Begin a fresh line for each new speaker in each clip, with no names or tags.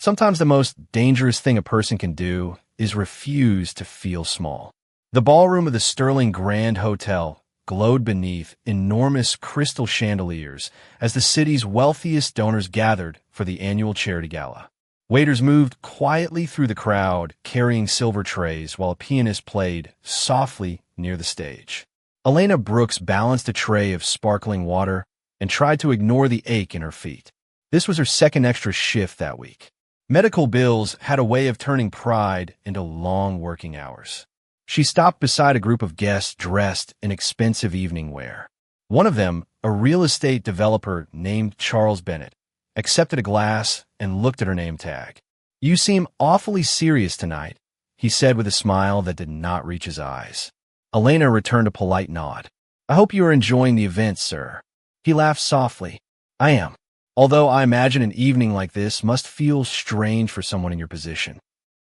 Sometimes the most dangerous thing a person can do is refuse to feel small. The ballroom of the Sterling Grand Hotel glowed beneath enormous crystal chandeliers as the city's wealthiest donors gathered for the annual charity gala. Waiters moved quietly through the crowd, carrying silver trays, while a pianist played softly near the stage. Elena Brooks balanced a tray of sparkling water and tried to ignore the ache in her feet. This was her second extra shift that week. Medical bills had a way of turning pride into long working hours. She stopped beside a group of guests dressed in expensive evening wear. One of them, a real estate developer named Charles Bennett, accepted a glass and looked at her name tag. "You seem awfully serious tonight," he said with a smile that did not reach his eyes. Elena returned a polite nod. "I hope you are enjoying the event, sir." He laughed softly. "I am. Although I imagine an evening like this must feel strange for someone in your position."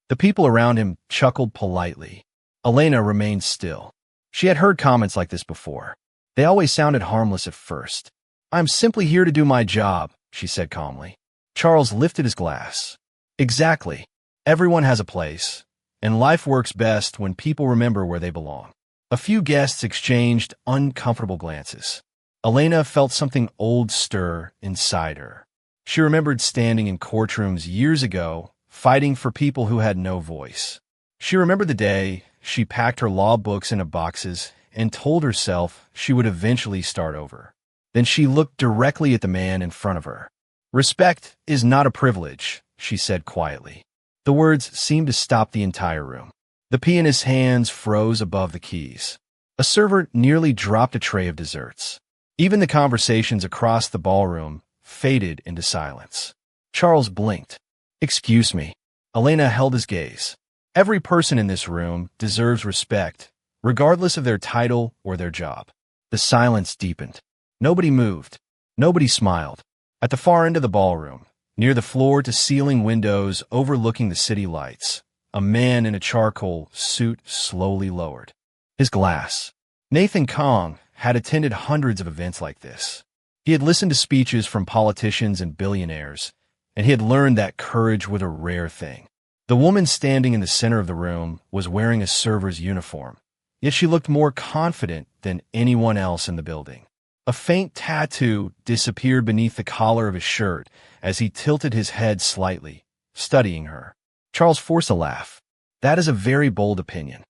The people around him chuckled politely. Elena remained still. She had heard comments like this before. They always sounded harmless at first. "I'm simply here to do my job," she said calmly. Charles lifted his glass. "Exactly. Everyone has a place, and life works best when people remember where they belong." A few guests exchanged uncomfortable glances. Elena felt something old stir inside her. She remembered standing in courtrooms years ago, fighting for people who had no voice. She remembered the day she packed her law books into boxes and told herself she would eventually start over. Then she looked directly at the man in front of her. "Respect is not a privilege," she said quietly. The words seemed to stop the entire room. The pianist's hands froze above the keys. A server nearly dropped a tray of desserts. Even the conversations across the ballroom faded into silence. Charles blinked. "Excuse me." Elena held his gaze. "Every person in this room deserves respect, regardless of their title or their job." The silence deepened. Nobody moved. Nobody smiled. At the far end of the ballroom, near the floor-to-ceiling windows overlooking the city lights, a man in a charcoal suit slowly lowered his glass. Nathan Kong had attended hundreds of events like this. He had listened to speeches from politicians and billionaires, and he had learned that courage was a rare thing. The woman standing in the center of the room was wearing a server's uniform, yet she looked more confident than anyone else in the building. A faint tattoo disappeared beneath the collar of his shirt as he tilted his head slightly, studying her. Charles forced a laugh. "That is a very bold opinion."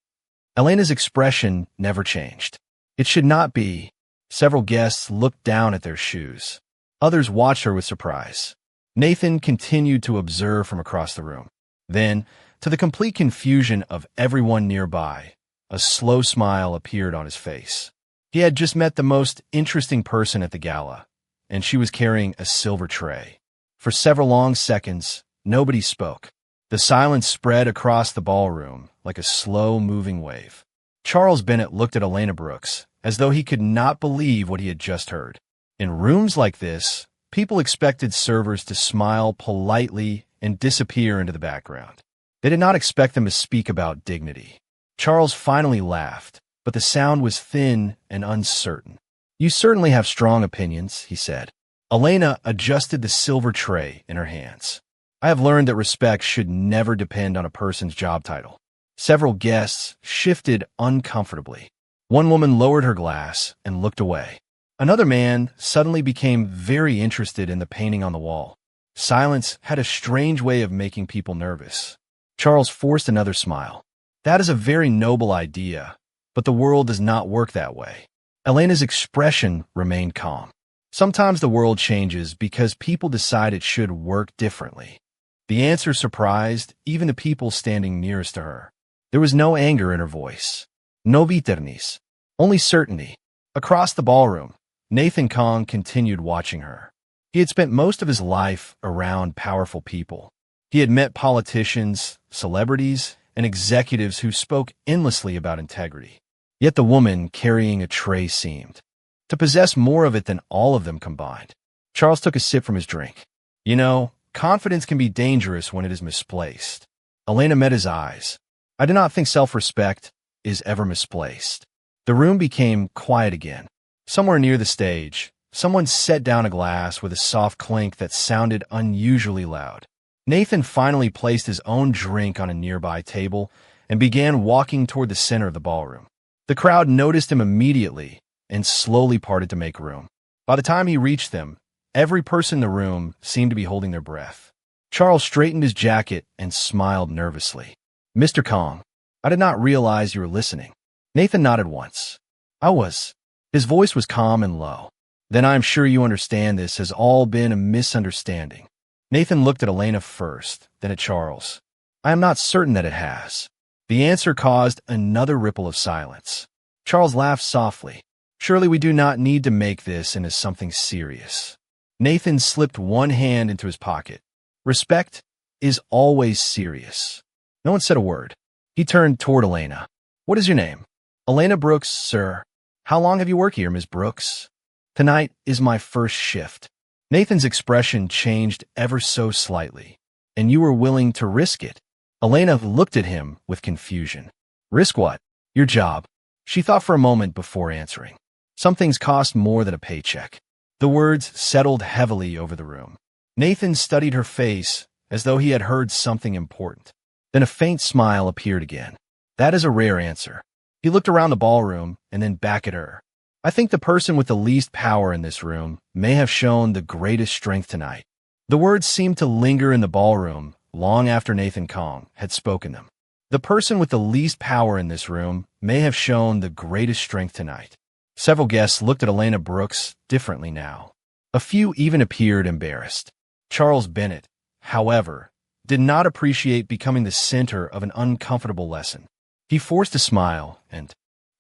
Elena's expression never changed. "It should not be." Several guests looked down at their shoes. Others watched her with surprise. Nathan continued to observe from across the room. Then, to the complete confusion of everyone nearby, a slow smile appeared on his face. He had just met the most interesting person at the gala, and she was carrying a silver tray. For several long seconds, nobody spoke. The silence spread across the ballroom like a slow-moving wave. Charles Bennett looked at Elena Brooks as though he could not believe what he had just heard. In rooms like this, people expected servers to smile politely and disappear into the background. They did not expect them to speak about dignity. Charles finally laughed, but the sound was thin and uncertain. "You certainly have strong opinions," he said. Elena adjusted the silver tray in her hands. "I have learned that respect should never depend on a person's job title." Several guests shifted uncomfortably. One woman lowered her glass and looked away. Another man suddenly became very interested in the painting on the wall. Silence had a strange way of making people nervous. Charles forced another smile. "That is a very noble idea, but the world does not work that way." Elena's expression remained calm. Sometimes the world changes because people decide it should work differently. The answer surprised even the people standing nearest to her. There was no anger in her voice. No bitterness. Only certainty. Across the ballroom, Nathan Kong continued watching her. He had spent most of his life around powerful people. He had met politicians, celebrities, and executives who spoke endlessly about integrity. Yet the woman carrying a tray seemed to possess more of it than all of them combined. Charles took a sip from his drink. "You know, confidence can be dangerous when it is misplaced." Elena met his eyes. "I do not think self-respect is ever misplaced." The room became quiet again. Somewhere near the stage, someone set down a glass with a soft clink that sounded unusually loud. Nathan finally placed his own drink on a nearby table and began walking toward the center of the ballroom. The crowd noticed him immediately and slowly parted to make room. By the time he reached them, every person in the room seemed to be holding their breath. Charles straightened his jacket and smiled nervously. "Mr. Kong, I did not realize you were listening." Nathan nodded once. "I was." His voice was calm and low. "Then I'm sure you understand this has all been a misunderstanding." Nathan looked at Elena first, then at Charles. "I am not certain that it has." The answer caused another ripple of silence. Charles laughed softly. "Surely we do not need to make this into something serious." Nathan slipped one hand into his pocket. "Respect is always serious." No one said a word. He turned toward Elena. "What is your name?" "Elena Brooks, sir." "How long have you worked here, Miss Brooks?" "Tonight is my first shift." Nathan's expression changed ever so slightly. "And you were willing to risk it?" Elena looked at him with confusion. "Risk what?" "Your job." She thought for a moment before answering. "Some things cost more than a paycheck." The words settled heavily over the room. Nathan studied her face as though he had heard something important. Then a faint smile appeared again. "That is a rare answer." He looked around the ballroom and then back at her. "I think the person with the least power in this room may have shown the greatest strength tonight." The words seemed to linger in the ballroom long after Nathan Kong had spoken them. The person with the least power in this room may have shown the greatest strength tonight. Several guests looked at Elena Brooks differently now. A few even appeared embarrassed. Charles Bennett, however, did not appreciate becoming the center of an uncomfortable lesson. He forced a smile and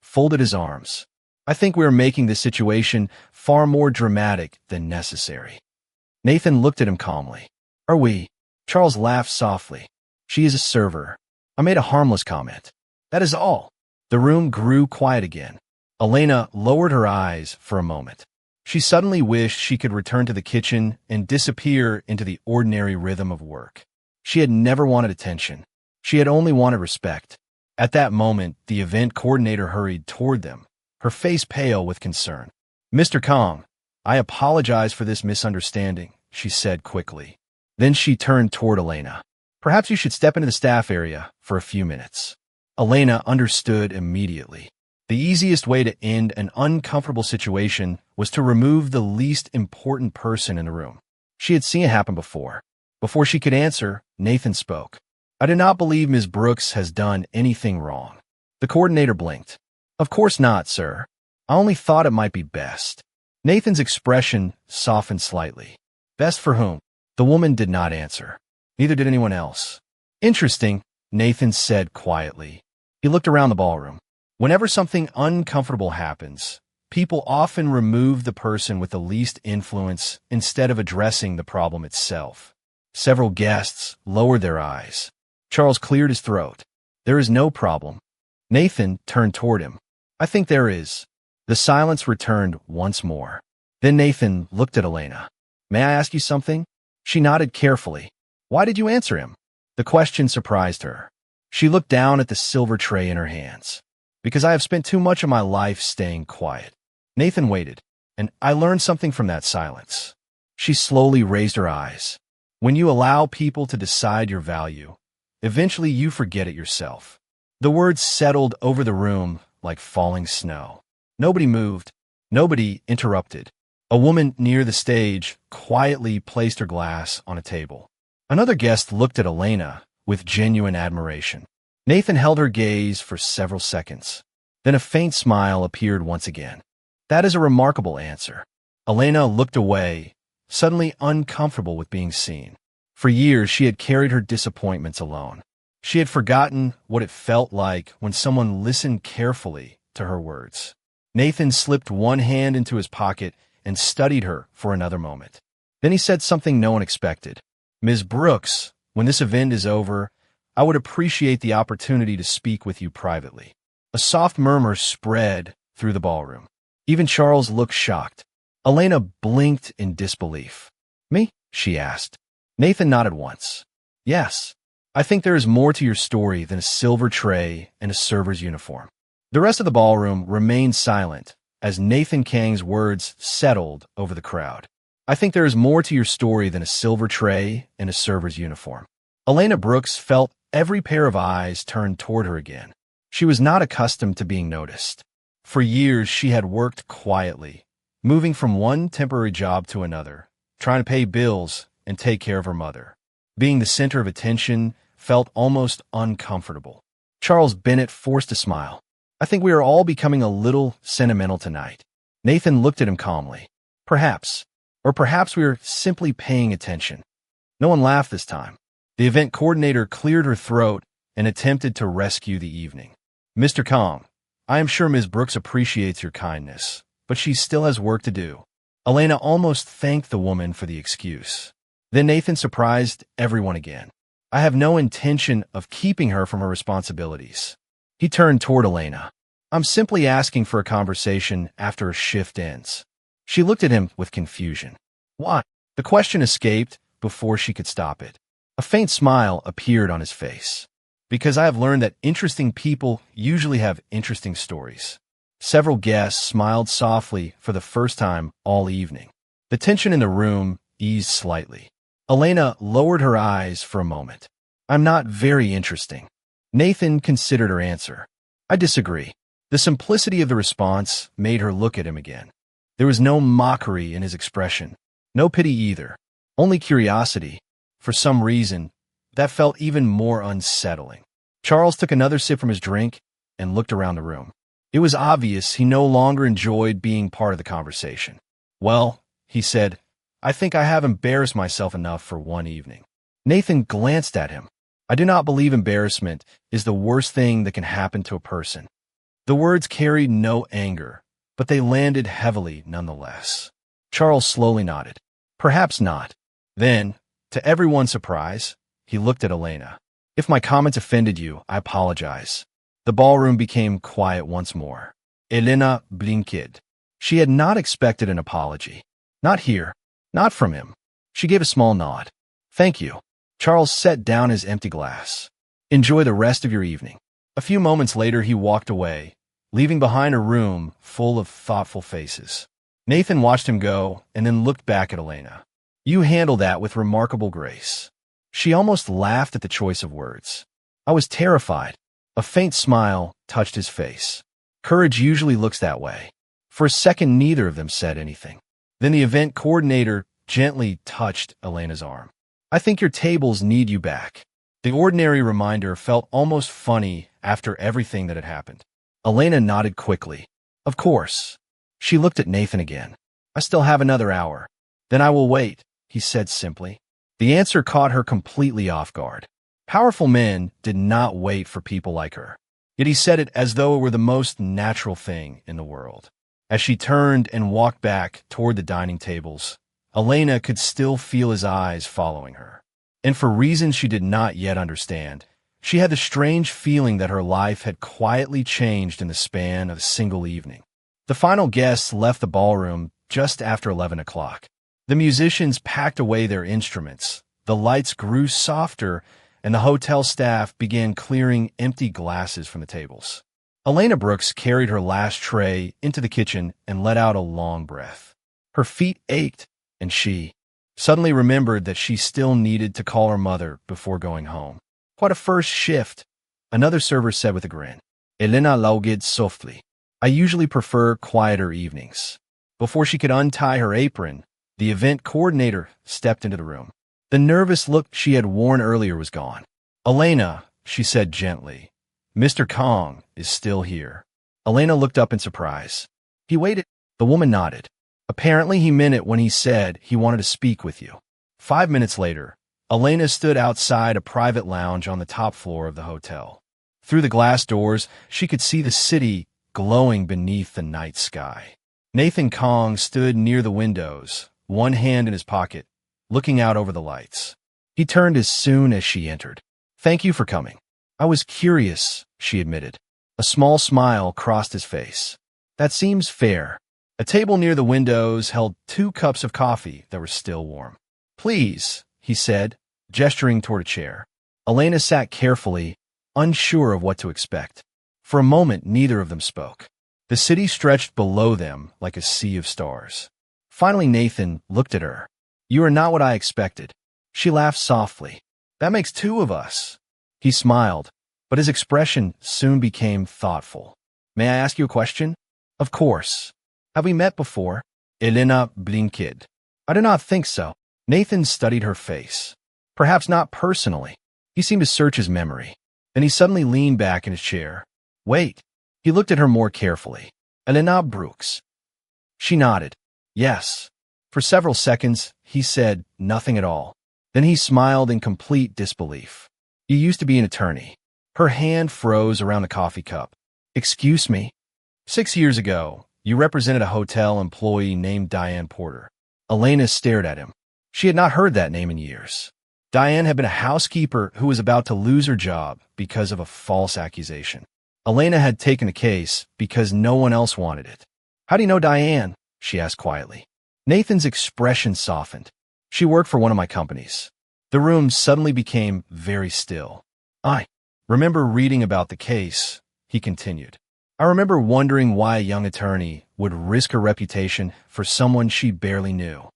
folded his arms. "I think we are making this situation far more dramatic than necessary." Nathan looked at him calmly. "Are we?" Charles laughed softly. "She is a server. I made a harmless comment. That is all." The room grew quiet again. Elena lowered her eyes for a moment. She suddenly wished she could return to the kitchen and disappear into the ordinary rhythm of work. She had never wanted attention. She had only wanted respect. At that moment, the event coordinator hurried toward them, her face pale with concern. "Mr. Kong, I apologize for this misunderstanding," she said quickly. Then she turned toward Elena. "Perhaps you should step into the staff area for a few minutes." Elena understood immediately. The easiest way to end an uncomfortable situation was to remove the least important person in the room. She had seen it happen before. Before she could answer, Nathan spoke. "I do not believe Ms. Brooks has done anything wrong." The coordinator blinked. "Of course not, sir. I only thought it might be best." Nathan's expression softened slightly. "Best for whom?" The woman did not answer. Neither did anyone else. "Interesting," Nathan said quietly. He looked around the ballroom. Whenever something uncomfortable happens, people often remove the person with the least influence instead of addressing the problem itself. Several guests lowered their eyes. Charles cleared his throat. "There is no problem." Nathan turned toward him. "I think there is." The silence returned once more. Then Nathan looked at Elena. "May I ask you something?" She nodded carefully. "Why did you answer him?" The question surprised her. She looked down at the silver tray in her hands. "Because I have spent too much of my life staying quiet." Nathan waited, and I learned something from that silence. She slowly raised her eyes. "When you allow people to decide your value, eventually you forget it yourself." The words settled over the room like falling snow. Nobody moved. Nobody interrupted. A woman near the stage quietly placed her glass on a table. Another guest looked at Elena with genuine admiration. Nathan held her gaze for several seconds. Then a faint smile appeared once again. "That is a remarkable answer." Elena looked away, suddenly uncomfortable with being seen. For years, she had carried her disappointments alone. She had forgotten what it felt like when someone listened carefully to her words. Nathan slipped one hand into his pocket and studied her for another moment. Then he said something no one expected. "Ms. Brooks, when this event is over, I would appreciate the opportunity to speak with you privately." A soft murmur spread through the ballroom. Even Charles looked shocked. Elena blinked in disbelief. "Me?" she asked. Nathan nodded once. "Yes. I think there is more to your story than a silver tray and a server's uniform." The rest of the ballroom remained silent as Nathan Kang's words settled over the crowd. I think there is more to your story than a silver tray and a server's uniform. Elena Brooks felt every pair of eyes turned toward her again. She was not accustomed to being noticed. For years, she had worked quietly, moving from one temporary job to another, trying to pay bills and take care of her mother. Being the center of attention felt almost uncomfortable. Charles Bennett forced a smile. I think we are all becoming a little sentimental tonight. Nathan looked at him calmly. Perhaps. Or perhaps we are simply paying attention. No one laughed this time. The event coordinator cleared her throat and attempted to rescue the evening. Mr. Kong, I am sure Ms. Brooks appreciates your kindness, but she still has work to do. Elena almost thanked the woman for the excuse. Then Nathan surprised everyone again. I have no intention of keeping her from her responsibilities. He turned toward Elena. I'm simply asking for a conversation after a shift ends. She looked at him with confusion. Why? The question escaped before she could stop it. A faint smile appeared on his face. Because I have learned that interesting people usually have interesting stories. Several guests smiled softly for the first time all evening. The tension in the room eased slightly. Elena lowered her eyes for a moment. I'm not very interesting. Nathan considered her answer. I disagree. The simplicity of the response made her look at him again. There was no mockery in his expression, no pity either, only curiosity. For some reason, that felt even more unsettling. Charles took another sip from his drink and looked around the room. It was obvious he no longer enjoyed being part of the conversation. Well, he said, I think I have embarrassed myself enough for one evening. Nathan glanced at him. I do not believe embarrassment is the worst thing that can happen to a person. The words carried no anger, but they landed heavily nonetheless. Charles slowly nodded. Perhaps not. Then, to everyone's surprise, he looked at Elena. If my comments offended you, I apologize. The ballroom became quiet once more. Elena blinked. She had not expected an apology. Not here. Not from him. She gave a small nod. Thank you. Charles set down his empty glass. Enjoy the rest of your evening. A few moments later, he walked away, leaving behind a room full of thoughtful faces. Nathan watched him go and then looked back at Elena. You handled that with remarkable grace. She almost laughed at the choice of words. I was terrified. A faint smile touched his face. Courage usually looks that way. For a second, neither of them said anything. Then the event coordinator gently touched Elena's arm. I think your tables need you back. The ordinary reminder felt almost funny after everything that had happened. Elena nodded quickly. Of course. She looked at Nathan again. I still have another hour. Then I will wait, he said simply. The answer caught her completely off guard. Powerful men did not wait for people like her. Yet he said it as though it were the most natural thing in the world. As she turned and walked back toward the dining tables, Elena could still feel his eyes following her. And for reasons she did not yet understand, she had the strange feeling that her life had quietly changed in the span of a single evening. The final guests left the ballroom just after 11 o'clock. The musicians packed away their instruments, the lights grew softer, and the hotel staff began clearing empty glasses from the tables. Elena Brooks carried her last tray into the kitchen and let out a long breath. Her feet ached, and she suddenly remembered that she still needed to call her mother before going home. What a first shift, another server said with a grin. Elena laughed softly. I usually prefer quieter evenings. Before she could untie her apron, the event coordinator stepped into the room. The nervous look she had worn earlier was gone. Elena, she said gently, Mr. Kong is still here. Elena looked up in surprise. He waited. The woman nodded. Apparently he meant it when he said he wanted to speak with you. 5 minutes later, Elena stood outside a private lounge on the top floor of the hotel. Through the glass doors, she could see the city glowing beneath the night sky. Nathan Kong stood near the windows, one hand in his pocket, looking out over the lights. He turned as soon as she entered. Thank you for coming. I was curious, she admitted. A small smile crossed his face. That seems fair. A table near the windows held 2 cups of coffee that were still warm. Please, he said, gesturing toward a chair. Elena sat carefully, unsure of what to expect. For a moment, neither of them spoke. The city stretched below them like a sea of stars. Finally, Nathan looked at her. You are not what I expected. She laughed softly. That makes two of us. He smiled, but his expression soon became thoughtful. May I ask you a question? Of course. Have we met before? Elena blinked. I do not think so. Nathan studied her face. Perhaps not personally. He seemed to search his memory. Then he suddenly leaned back in his chair. Wait. He looked at her more carefully. Elena Brooks. She nodded. Yes. For several seconds, he said nothing at all. Then he smiled in complete disbelief. You used to be an attorney. Her hand froze around the coffee cup. Excuse me? 6 years ago, you represented a hotel employee named Diane Porter. Elena stared at him. She had not heard that name in years. Diane had been a housekeeper who was about to lose her job because of a false accusation. Elena had taken the case because no one else wanted it. How do you know Diane? She asked quietly. Nathan's expression softened. She worked for one of my companies. The room suddenly became very still. I remember reading about the case, he continued. I remember wondering why a young attorney would risk her reputation for someone she barely knew.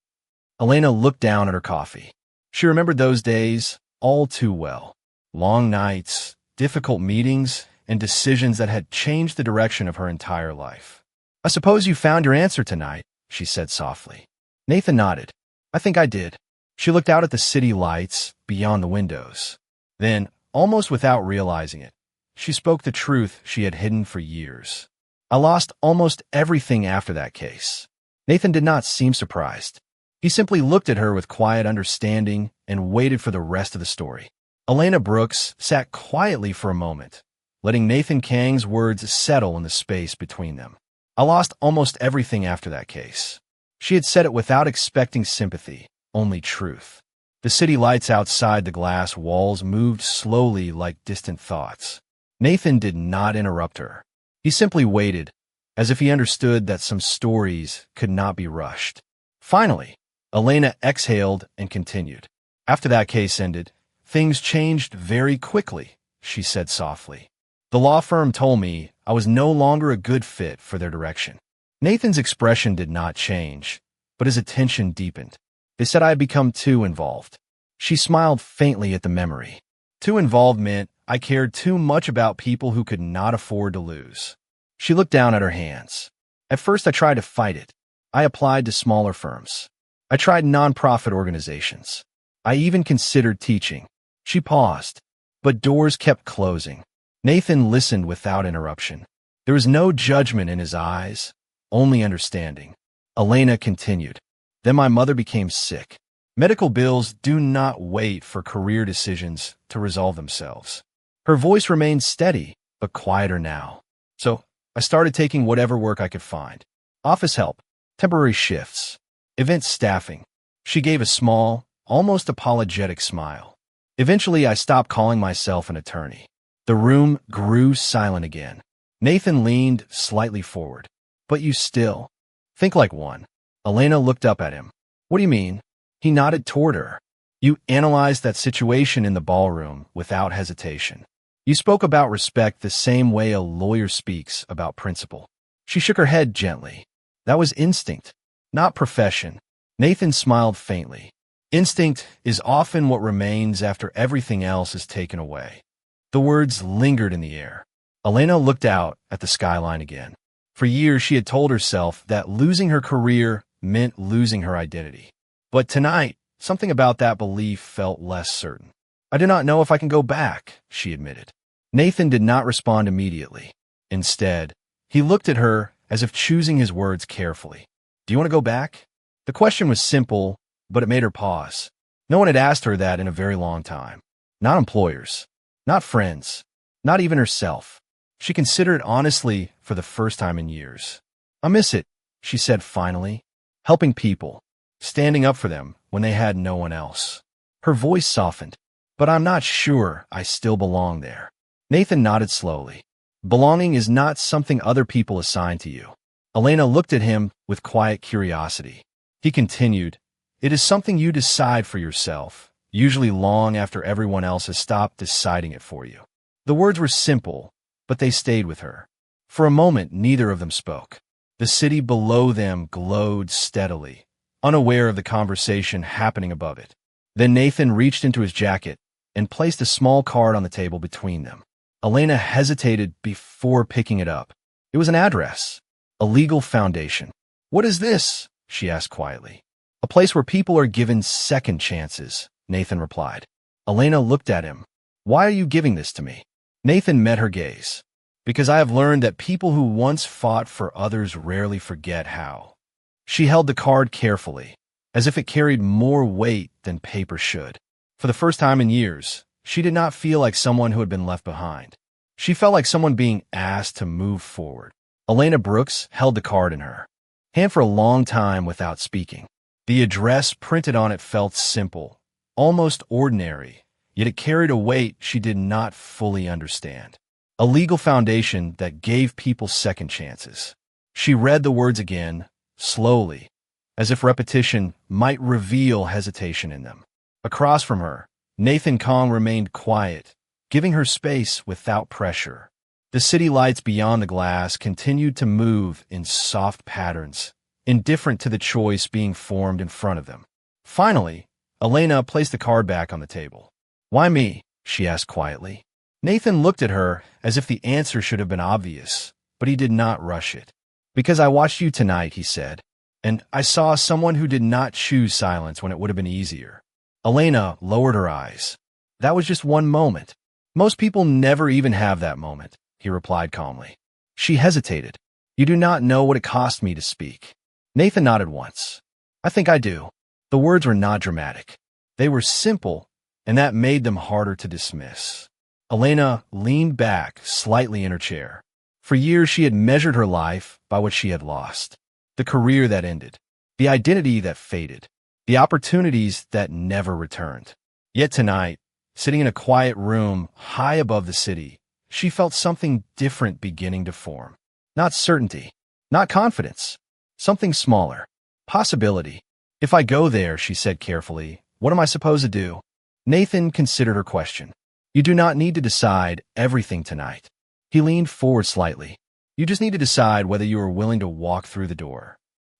Elena looked down at her coffee. She remembered those days all too well. Long nights, difficult meetings, and decisions that had changed the direction of her entire life. I suppose you found your answer tonight, she said softly. Nathan nodded. I think I did. She looked out at the city lights beyond the windows. Then, almost without realizing it, she spoke the truth she had hidden for years. I lost almost everything after that case. Nathan did not seem surprised. He simply looked at her with quiet understanding and waited for the rest of the story. Elena Brooks sat quietly for a moment, letting Nathan Kang's words settle in the space between them. I lost almost everything after that case. She had said it without expecting sympathy, only truth. The city lights outside the glass walls moved slowly like distant thoughts. Nathan did not interrupt her. He simply waited, as if he understood that some stories could not be rushed. Finally, Elena exhaled and continued. After that case ended, things changed very quickly, she said softly. The law firm told me I was no longer a good fit for their direction. Nathan's expression did not change, but his attention deepened. They said I had become too involved. She smiled faintly at the memory. Too involved meant I cared too much about people who could not afford to lose. She looked down at her hands. At first I tried to fight it. I applied to smaller firms. I tried nonprofit organizations. I even considered teaching. She paused, but doors kept closing. Nathan listened without interruption. There was no judgment in his eyes, only understanding. Elena continued. Then my mother became sick. Medical bills do not wait for career decisions to resolve themselves. Her voice remained steady, but quieter now. So I started taking whatever work I could find. Office help, temporary shifts, event staffing. She gave a small, almost apologetic smile. Eventually, I stopped calling myself an attorney. The room grew silent again. Nathan leaned slightly forward. But you still think like one. Elena looked up at him. What do you mean? He nodded toward her. You analyzed that situation in the ballroom without hesitation. You spoke about respect the same way a lawyer speaks about principle. She shook her head gently. That was instinct, not profession. Nathan smiled faintly. Instinct is often what remains after everything else is taken away. The words lingered in the air. Elena looked out at the skyline again. For years, she had told herself that losing her career meant losing her identity. But tonight, something about that belief felt less certain. I do not know if I can go back, she admitted. Nathan did not respond immediately. Instead, he looked at her as if choosing his words carefully. Do you want to go back? The question was simple, but it made her pause. No one had asked her that in a very long time. Not employers, not friends, not even herself. She considered it honestly for the first time in years. I miss it, she said finally. Helping people, standing up for them when they had no one else. Her voice softened, but I'm not sure I still belong there. Nathan nodded slowly. Belonging is not something other people assign to you. Elena looked at him with quiet curiosity. He continued, it is something you decide for yourself, usually long after everyone else has stopped deciding it for you. The words were simple, but they stayed with her. For a moment, neither of them spoke. The city below them glowed steadily, unaware of the conversation happening above it. Then Nathan reached into his jacket and placed a small card on the table between them. Elena hesitated before picking it up. It was an address, a legal foundation. "What is this?" she asked quietly. "A place where people are given second chances," Nathan replied. Elena looked at him. "Why are you giving this to me?" Nathan met her gaze. "Because I have learned that people who once fought for others rarely forget how." She held the card carefully, as if it carried more weight than paper should. For the first time in years, she did not feel like someone who had been left behind. She felt like someone being asked to move forward. Elena Brooks held the card in her hand for a long time without speaking. The address printed on it felt simple, almost ordinary, yet it carried a weight she did not fully understand. A legal foundation that gave people second chances. She read the words again, slowly, as if repetition might reveal hesitation in them. Across from her, Nathan Kong remained quiet, giving her space without pressure. The city lights beyond the glass continued to move in soft patterns, indifferent to the choice being formed in front of them. Finally, Elena placed the card back on the table. "Why me?" she asked quietly. Nathan looked at her as if the answer should have been obvious, but he did not rush it. "Because I watched you tonight," he said, "and I saw someone who did not choose silence when it would have been easier." Elena lowered her eyes. "That was just one moment. Most people never even have that moment," he replied calmly. She hesitated. "You do not know what it cost me to speak." Nathan nodded once. "I think I do." The words were not dramatic. They were simple, and that made them harder to dismiss. Elena leaned back slightly in her chair. For years she had measured her life by what she had lost. The career that ended. The identity that faded. The opportunities that never returned. Yet tonight, sitting in a quiet room high above the city, she felt something different beginning to form. Not certainty. Not confidence. Something smaller. Possibility. "If I go there," she said carefully, "what am I supposed to do?" Nathan considered her question. "You do not need to decide everything tonight." He leaned forward slightly. "You just need to decide whether you are willing to walk through the door."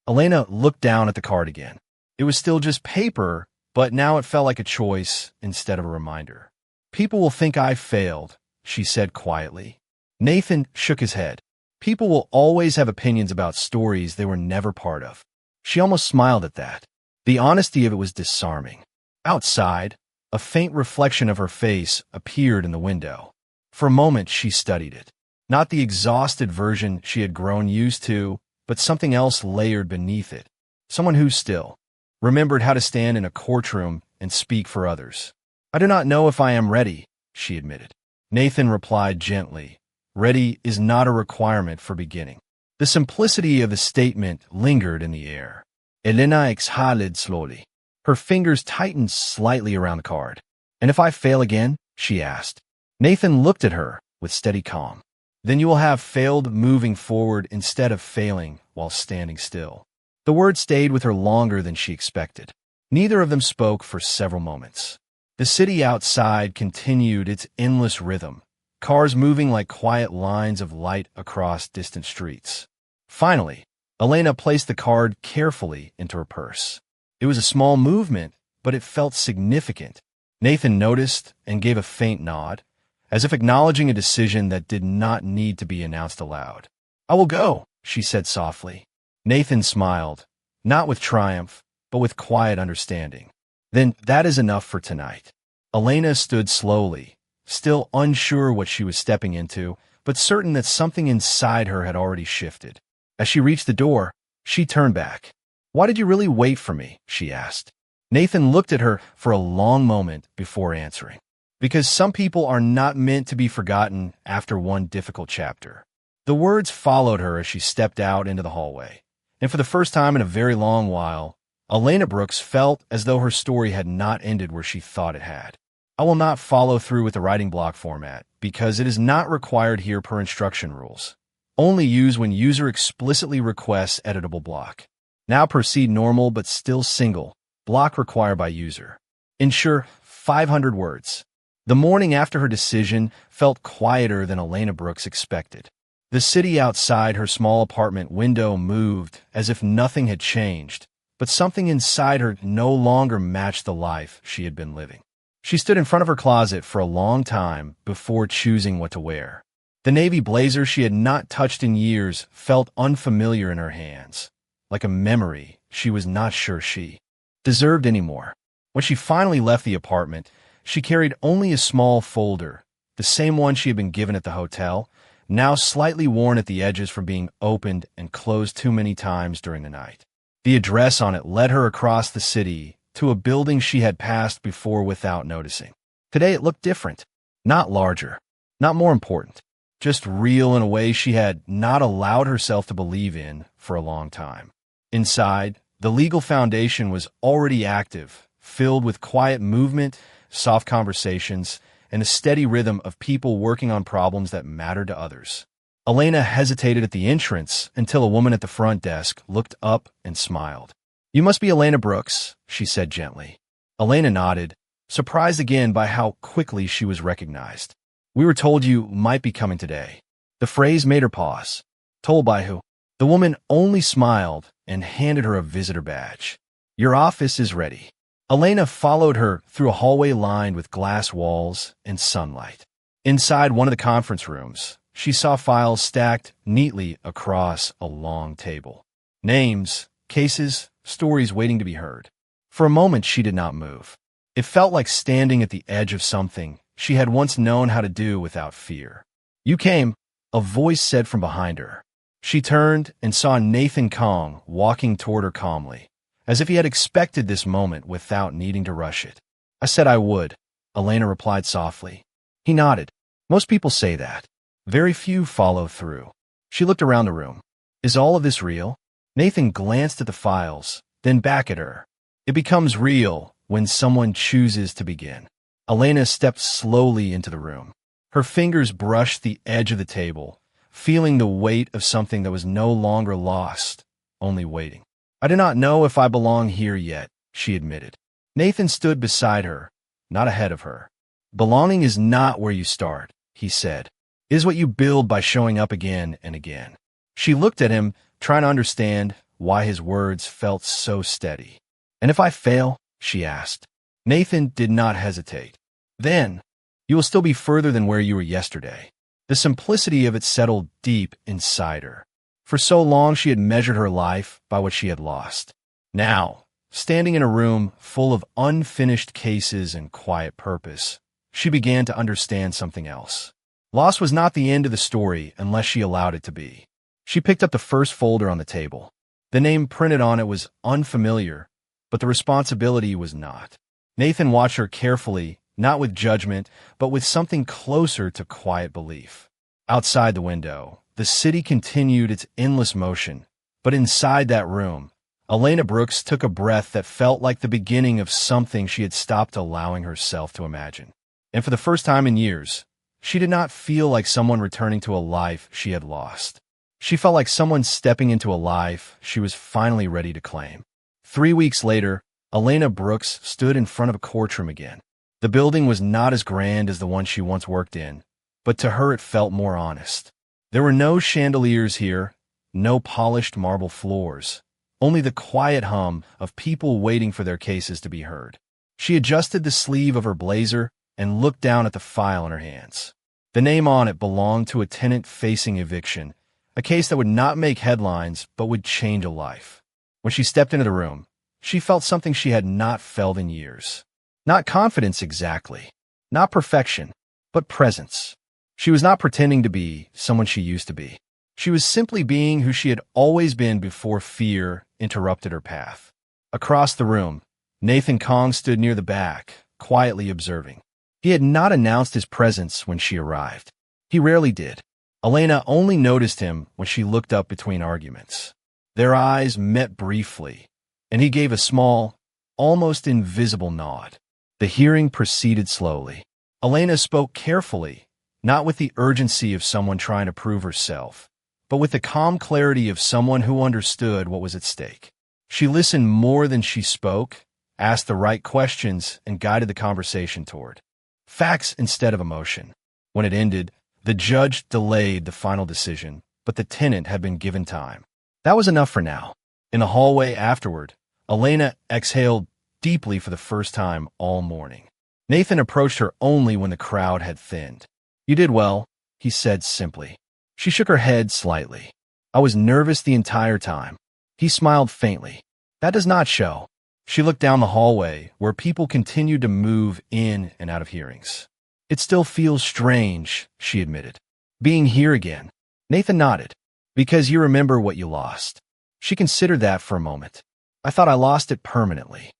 Elena looked down at the card again. It was still just paper, but now it felt like a choice instead of a reminder. "People will think I failed," she said quietly. Nathan shook his head. "People will always have opinions about stories they were never part of." She almost smiled at that. The honesty of it was disarming. Outside, a faint reflection of her face appeared in the window. For a moment, she studied it. Not the exhausted version she had grown used to, but something else layered beneath it. Someone who still remembered how to stand in a courtroom and speak for others. "I do not know if I am ready," she admitted. Nathan replied gently, "Ready is not a requirement for beginning." The simplicity of the statement lingered in the air. Elena exhaled slowly. Her fingers tightened slightly around the card. "And if I fail again?" she asked. Nathan looked at her with steady calm. "Then you will have failed moving forward instead of failing while standing still." The word stayed with her longer than she expected. Neither of them spoke for several moments. The city outside continued its endless rhythm, cars moving like quiet lines of light across distant streets. Finally, Elena placed the card carefully into her purse. It was a small movement, but it felt significant. Nathan noticed and gave a faint nod, as if acknowledging a decision that did not need to be announced aloud. "I will go," she said softly. Nathan smiled, not with triumph, but with quiet understanding. "Then that is enough for tonight." Elena stood slowly, still unsure what she was stepping into, but certain that something inside her had already shifted. As she reached the door, she turned back. "Why did you really wait for me?" she asked. Nathan looked at her for a long moment before answering. "Because some people are not meant to be forgotten after one difficult chapter." The words followed her as she stepped out into the hallway. And for the first time in a very long while, Elena Brooks felt as though her story had not ended where she thought it had. I will not follow through with the writing block format, because it is not required here per instruction rules. Only use when user explicitly requests editable block. Now proceed normal but still single, block required by user. Ensure 500 words. The morning after her decision felt quieter than Elena Brooks expected. The city outside her small apartment window moved as if nothing had changed, but something inside her no longer matched the life she had been living. She stood in front of her closet for a long time before choosing what to wear. The navy blazer she had not touched in years felt unfamiliar in her hands, like a memory she was not sure she deserved anymore. When she finally left the apartment, she carried only a small folder, the same one she had been given at the hotel, now slightly worn at the edges from being opened and closed too many times during the night. The address on it led her across the city to a building she had passed before without noticing. Today it looked different, not larger, not more important, just real in a way she had not allowed herself to believe in for a long time. Inside, the legal foundation was already active, filled with quiet movement, soft conversations, and a steady rhythm of people working on problems that mattered to others. Elena hesitated at the entrance until a woman at the front desk looked up and smiled. "You must be Elena Brooks," she said gently. Elena nodded, surprised again by how quickly she was recognized. "We were told you might be coming today." The phrase made her pause. "Told by who?" The woman only smiled and handed her a visitor badge. "Your office is ready." Elena followed her through a hallway lined with glass walls and sunlight. Inside one of the conference rooms, she saw files stacked neatly across a long table. Names, cases, stories waiting to be heard. For a moment, she did not move. It felt like standing at the edge of something she had once known how to do without fear. "You came," a voice said from behind her. She turned and saw Nathan Kong walking toward her calmly, as if he had expected this moment without needing to rush it. "I said I would," Elena replied softly. He nodded. Most people say that. Very few follow through. She looked around the room. "Is all of this real?" Nathan glanced at the files, then back at her. "It becomes real when someone chooses to begin." Elena stepped slowly into the room. Her fingers brushed the edge of the table, feeling the weight of something that was no longer lost, only waiting. "I do not know if I belong here yet," she admitted. Nathan stood beside her, not ahead of her. "Belonging is not where you start," he said. "It is what you build by showing up again and again." She looked at him, trying to understand why his words felt so steady. "And if I fail?" she asked. Nathan did not hesitate. "Then, you will still be further than where you were yesterday." The simplicity of it settled deep inside her. For so long she had measured her life by what she had lost. Now, standing in a room full of unfinished cases and quiet purpose, she began to understand something else. Loss was not the end of the story unless she allowed it to be. She picked up the first folder on the table. The name printed on it was unfamiliar, but the responsibility was not. Nathan watched her carefully, not with judgment, but with something closer to quiet belief. Outside the window, the city continued its endless motion, but inside that room, Elena Brooks took a breath that felt like the beginning of something she had stopped allowing herself to imagine. And for the first time in years, she did not feel like someone returning to a life she had lost. She felt like someone stepping into a life she was finally ready to claim. 3 weeks later, Elena Brooks stood in front of a courtroom again. The building was not as grand as the one she once worked in, but to her it felt more honest. There were no chandeliers here, no polished marble floors, only the quiet hum of people waiting for their cases to be heard. She adjusted the sleeve of her blazer and looked down at the file in her hands. The name on it belonged to a tenant facing eviction, a case that would not make headlines but would change a life. When she stepped into the room, she felt something she had not felt in years. Not confidence exactly, not perfection, but presence. She was not pretending to be someone she used to be. She was simply being who she had always been before fear interrupted her path. Across the room, Nathan Kong stood near the back, quietly observing. He had not announced his presence when she arrived. He rarely did. Elena only noticed him when she looked up between arguments. Their eyes met briefly, and he gave a small, almost invisible nod. The hearing proceeded slowly. Elena spoke carefully, not with the urgency of someone trying to prove herself, but with the calm clarity of someone who understood what was at stake. She listened more than she spoke, asked the right questions, and guided the conversation toward facts instead of emotion. When it ended, the judge delayed the final decision, but the tenant had been given time. That was enough for now. In the hallway afterward, Elena exhaled deeply for the first time all morning. Nathan approached her only when the crowd had thinned. "You did well," he said simply. She shook her head slightly. "I was nervous the entire time." He smiled faintly. "That does not show." She looked down the hallway, where people continued to move in and out of hearings. "It still feels strange," she admitted. "Being here again." Nathan nodded. "Because you remember what you lost." She considered that for a moment. "I thought I lost it permanently."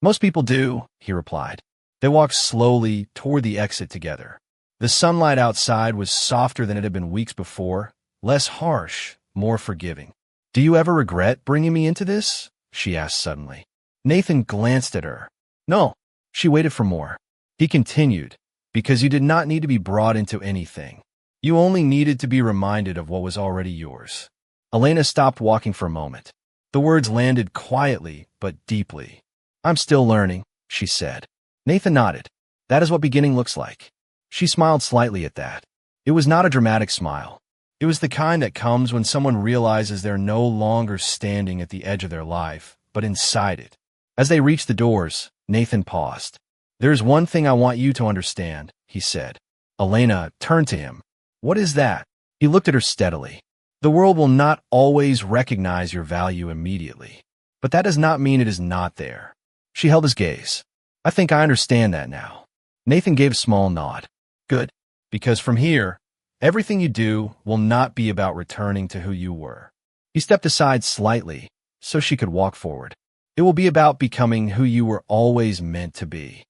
"Most people do," he replied. They walked slowly toward the exit together. The sunlight outside was softer than it had been weeks before, less harsh, more forgiving. "Do you ever regret bringing me into this?" she asked suddenly. Nathan glanced at her. "No." She waited for more. He continued, "Because you did not need to be brought into anything. You only needed to be reminded of what was already yours." Elena stopped walking for a moment. The words landed quietly but deeply. "I'm still learning," she said. Nathan nodded. "That is what beginning looks like." She smiled slightly at that. It was not a dramatic smile. It was the kind that comes when someone realizes they're no longer standing at the edge of their life, but inside it. As they reached the doors, Nathan paused. "There's one thing I want you to understand," he said. Elena turned to him. "What is that?" He looked at her steadily. "The world will not always recognize your value immediately, but that does not mean it is not there." She held his gaze. "I think I understand that now." Nathan gave a small nod. "Good. Because from here, everything you do will not be about returning to who you were." He stepped aside slightly so she could walk forward. "It will be about becoming who you were always meant to be."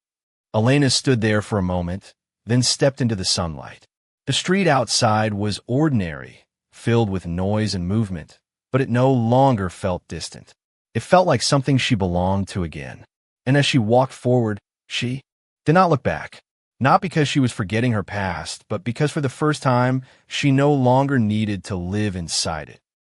Elena stood there for a moment, then stepped into the sunlight. The street outside was ordinary, filled with noise and movement, but it no longer felt distant. It felt like something she belonged to again. And as she walked forward, she did not look back. Not because she was forgetting her past, but because for the first time, she no longer needed to live inside it.